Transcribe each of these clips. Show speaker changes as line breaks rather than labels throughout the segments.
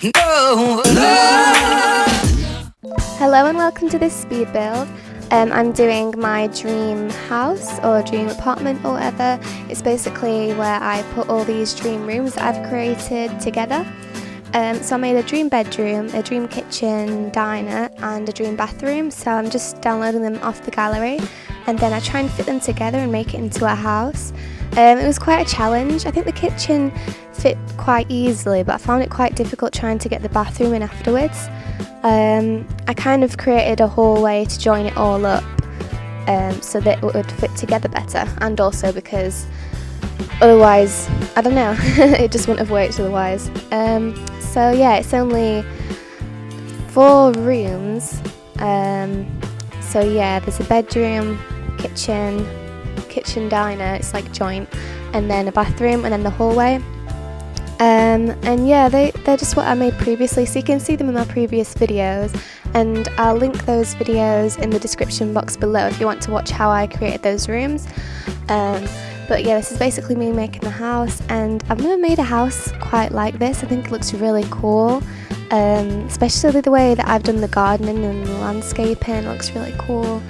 No.
Hello and welcome to this speed build. I'm doing my dream house or dream apartment or whatever. It's basically where I put all these dream rooms that I've created together. So I made a dream bedroom, a dream kitchen, diner and a dream bathroom. So I'm just downloading them off the gallery and then I try and fit them together and make it into a house. It was quite a challenge. I think the kitchen fit quite easily, but I found it quite difficult trying to get the bathroom in afterwards. I kind of created a hallway to join it all up so that it would fit together better, and also because otherwise, I don't know, it just wouldn't have worked otherwise. So yeah, it's only 4 rooms. So yeah, there's a bedroom, kitchen diner, it's like joint, and then a bathroom, and then the hallway. And yeah, they're just what I made previously, so you can see them in my previous videos, and I'll link those videos in the description box below if you want to watch how I created those rooms. But yeah, this is basically me making the house, and I've never made a house quite like this. I think it looks really cool, especially the way that I've done the gardening and the landscaping. It looks really cool,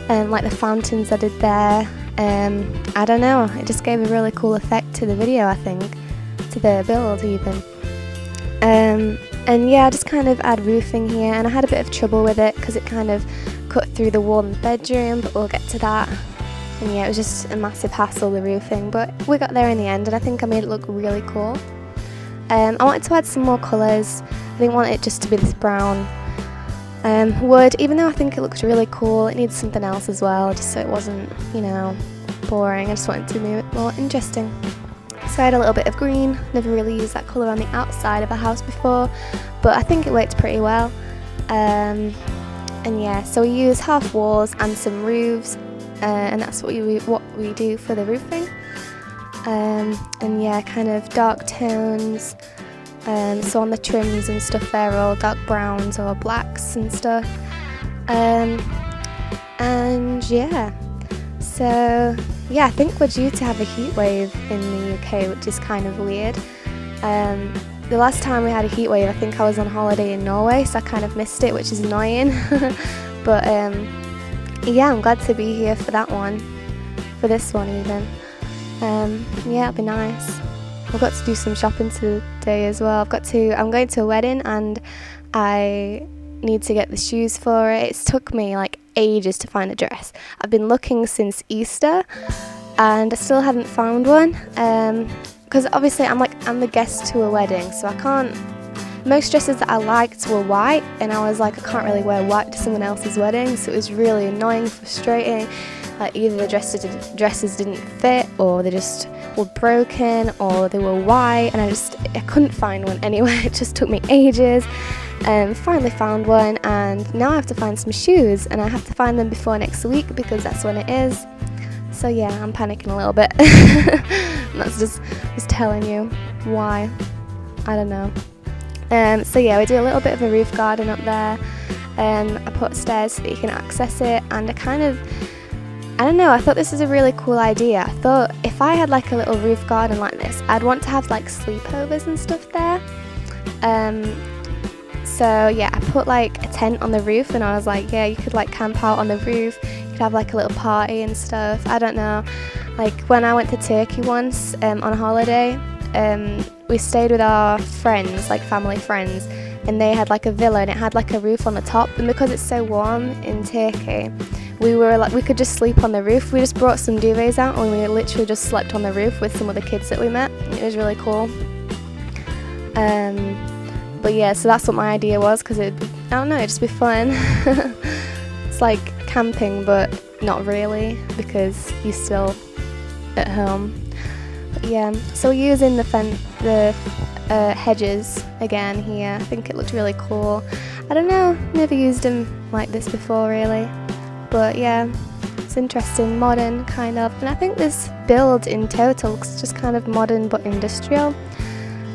like the fountains I did there. I don't know, it just gave a really cool effect to the video, I think, to the build even. And yeah, I just kind of add roofing here, and I had a bit of trouble with it because it kind of cut through the wall in the bedroom, but we'll get to that. And yeah, it was just a massive hassle, the roofing, but we got there in the end, and I think I made it look really cool. I wanted to add some more colours. I didn't want it just to be this brown wood, even though I think it looks really cool. It needs something else as well, just so it wasn't, you know, boring. I just wanted to make it more interesting. So I had a little bit of green. Never really used that colour on the outside of a house before, but I think it worked pretty well. And yeah, so we use half walls and some roofs, and that's what we do for the roofing. And yeah, kind of dark tones. So on the trims and stuff, they're all dark browns or blacks and stuff. And yeah, so yeah, I think we're due to have a heat wave in the UK, which is kind of weird. The last time we had a heat wave, I think I was on holiday in Norway, so I kind of missed it, which is annoying. But yeah, I'm glad to be here for that one, for this one even. Yeah, it'll be nice. I've got to do some shopping today as well. I'm going to a wedding and I need to get the shoes for it. It's took me like ages to find a dress. I've been looking since Easter and I still haven't found one, because obviously I'm the guest to a wedding, so I can't. Most dresses that I liked were white, and I was like, I can't really wear white to someone else's wedding, so it was really annoying, frustrating. Like either the dresses didn't fit, or they just were broken, or they were white, and I couldn't find one anywhere. It just took me ages. Finally found one, and now I have to find some shoes, and I have to find them before next week because that's when it is. So yeah, I'm panicking a little bit. And that's just telling you why. I don't know. So yeah, we do a little bit of a roof garden up there. I put stairs so that you can access it, and I don't know, I thought this was a really cool idea. I thought if I had like a little roof garden like this, I'd want to have like sleepovers and stuff there. So yeah, I put like a tent on the roof, and I was like, yeah, you could like camp out on the roof, you could have like a little party and stuff. I don't know, like when I went to Turkey once on a holiday, we stayed with our friends, like family friends, and they had like a villa and it had like a roof on the top, and because it's so warm in Turkey, we could just sleep on the roof. We just brought some duvets out and we literally just slept on the roof with some of the kids that we met. It was really cool. But yeah, so that's what my idea was, because I don't know, it'd just be fun. It's like camping, but not really, because you're still at home. But yeah, so we're using the hedges again here. I think it looked really cool. I don't know, never used them like this before really. But yeah, it's interesting, modern kind of. And I think this build in total looks just kind of modern but industrial.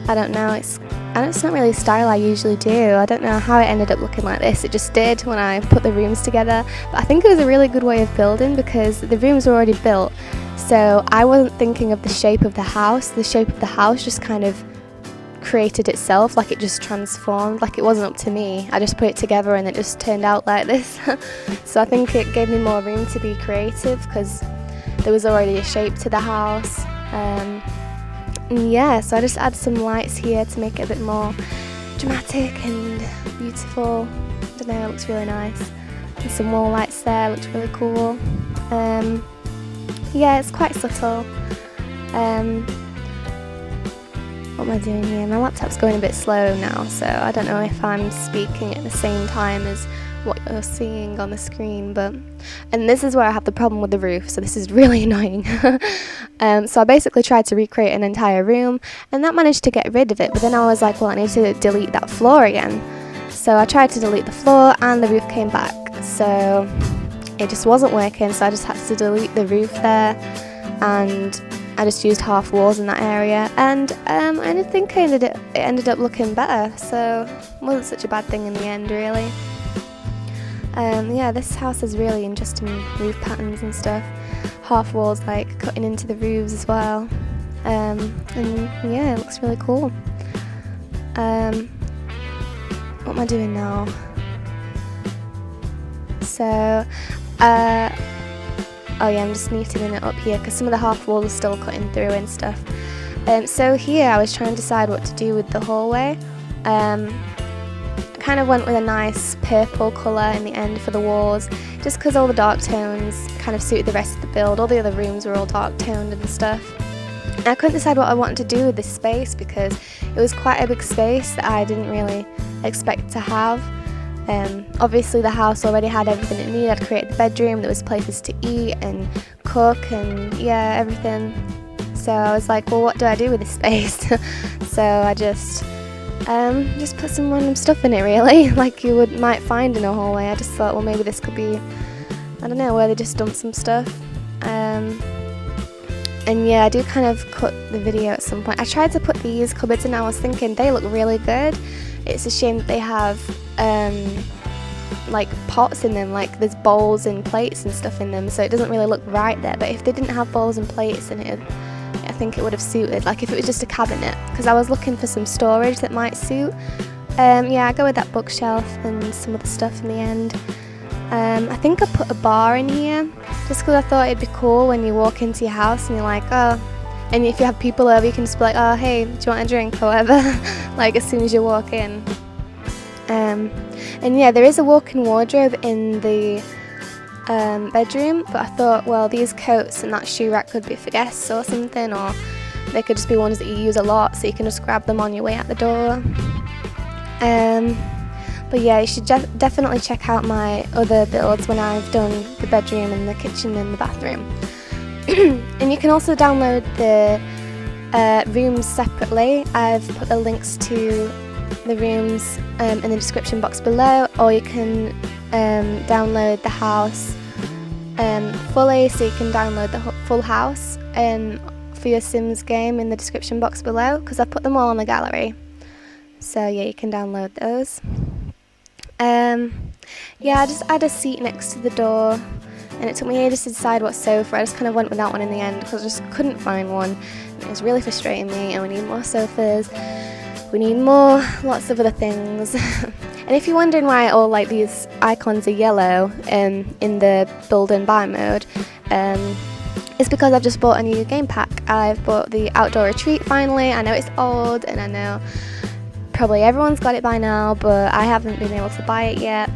I don't know, it's not really a style I usually do. I don't know how it ended up looking like this. It just did when I put the rooms together. But I think it was a really good way of building because the rooms were already built. So I wasn't thinking of the shape of the house. The shape of the house just kind of created itself, like it just transformed, like it wasn't up to me. I just put it together and it just turned out like this. So I think it gave me more room to be creative because there was already a shape to the house. Yeah, so I just add some lights here to make it a bit more dramatic and beautiful. I don't know, it looks really nice. And some wall lights there, looks really cool. Yeah, it's quite subtle. What am I doing here? My laptop's going a bit slow now, so I don't know if I'm speaking at the same time as what you're seeing on the screen, and this is where I have the problem with the roof, so this is really annoying. So I basically tried to recreate an entire room, and that managed to get rid of it, but then I was like, well, I need to delete that floor again. So I tried to delete the floor and the roof came back, so it just wasn't working, so I just had to delete the roof there, and I just used half walls in that area, and I think it ended up looking better, so it wasn't such a bad thing in the end, really. Yeah, this house has really interesting roof patterns and stuff. Half walls like cutting into the roofs as well, and yeah, it looks really cool. What am I doing now? So, oh yeah, I'm just neatening it up here because some of the half walls are still cutting through and stuff. So here I was trying to decide what to do with the hallway. I kind of went with a nice purple colour in the end for the walls, just because all the dark tones kind of suited the rest of the build. All the other rooms were all dark toned and stuff. And I couldn't decide what I wanted to do with this space because it was quite a big space that I didn't really expect to have. Obviously the house already had everything it needed. I'd created the bedroom, there was places to eat and cook and yeah, everything. So I was like, well, what do I do with this space? So I just put some random stuff in it, really, like you might find in a hallway. I just thought, well, maybe this could be, I don't know, where they just dumped some stuff. And yeah, I do kind of cut the video at some point. I tried to put these cupboards in, I was thinking they look really good. It's a shame that they have like pots in them, like there's bowls and plates and stuff in them, so it doesn't really look right there. But if they didn't have bowls and plates in it, I think it would have suited, like if it was just a cabinet, because I was looking for some storage that might suit. Yeah, I go with that bookshelf and some of the stuff in the end. I think I put a bar in here just because I thought it'd be cool when you walk into your house and you're like, oh, and if you have people over, you can just be like, oh, hey, do you want a drink or whatever, like as soon as you walk in. And yeah, there is a walk-in wardrobe in the bedroom, but I thought, well, these coats and that shoe rack could be for guests or something, or they could just be ones that you use a lot, so you can just grab them on your way out the door. But yeah, you should definitely check out my other builds when I've done the bedroom and the kitchen and the bathroom. And you can also download the rooms separately. I've put the links to the rooms in the description box below, or you can download the house fully, so you can download the full house for your Sims game in the description box below, because I've put them all on the gallery. So yeah, you can download those. Yeah, I just add a seat next to the door, and it took me ages to decide what sofa. I just kind of went with that one in the end because I just couldn't find one. It was really frustrating me, and we need more sofas. We need more, lots of other things. And if you're wondering why all like these icons are yellow in the build and buy mode, it's because I've just bought a new game pack. I've bought the Outdoor Retreat finally. I know it's old, and I know probably everyone's got it by now, but I haven't been able to buy it yet.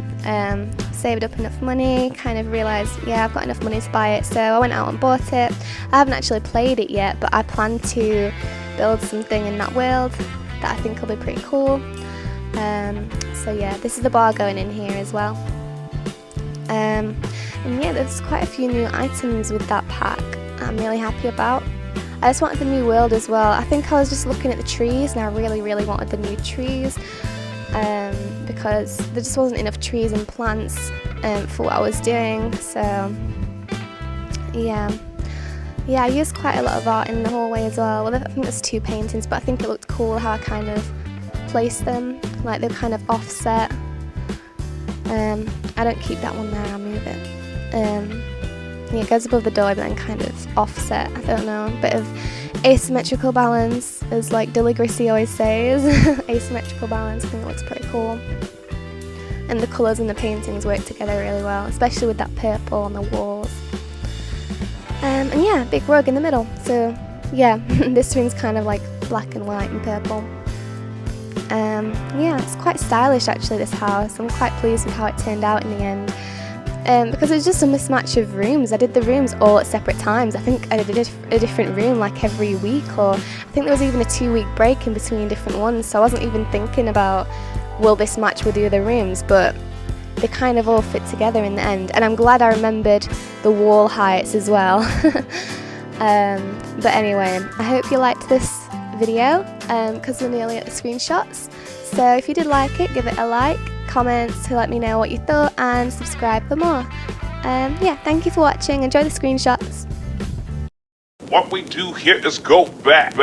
Saved up enough money, kind of realised, yeah, I've got enough money to buy it, so I went out and bought it. I haven't actually played it yet, but I plan to build something in that world that I think will be pretty cool. So yeah, this is the bar going in here as well. And yeah, there's quite a few new items with that pack I'm really happy about. I just wanted the new world as well. I think I was just looking at the trees, and I really, really wanted the new trees, because there just wasn't enough trees and plants for what I was doing. So yeah, I used quite a lot of art in the hallway as well. Well, I think there's 2 paintings, but I think it looked cool how I kind of placed them, like they're kind of offset. I don't keep that one there, I'll move it. Yeah, it goes above the door but then kind of offset, I don't know, a bit of asymmetrical balance, as like Dilly Grissy always says. Asymmetrical balance, I think it looks pretty cool. And the colours in the paintings work together really well, especially with that purple on the walls. And yeah, big rug in the middle. So yeah, this room's kind of like black and white and purple. Yeah, it's quite stylish actually, this house. I'm quite pleased with how it turned out in the end. Because it was just a mismatch of rooms. I did the rooms all at separate times. I think I did a different room like every week, or I think there was even a 2-week break in between different ones, so I wasn't even thinking about will this match with the other rooms, but they kind of all fit together in the end. And I'm glad I remembered the wall heights as well. But anyway, I hope you liked this video, because we're nearly at the screenshots. So if you did like it, give it a like, comment to let me know what you thought, and subscribe for more. Yeah, thank you for watching. Enjoy the screenshots.
What we do here is go back.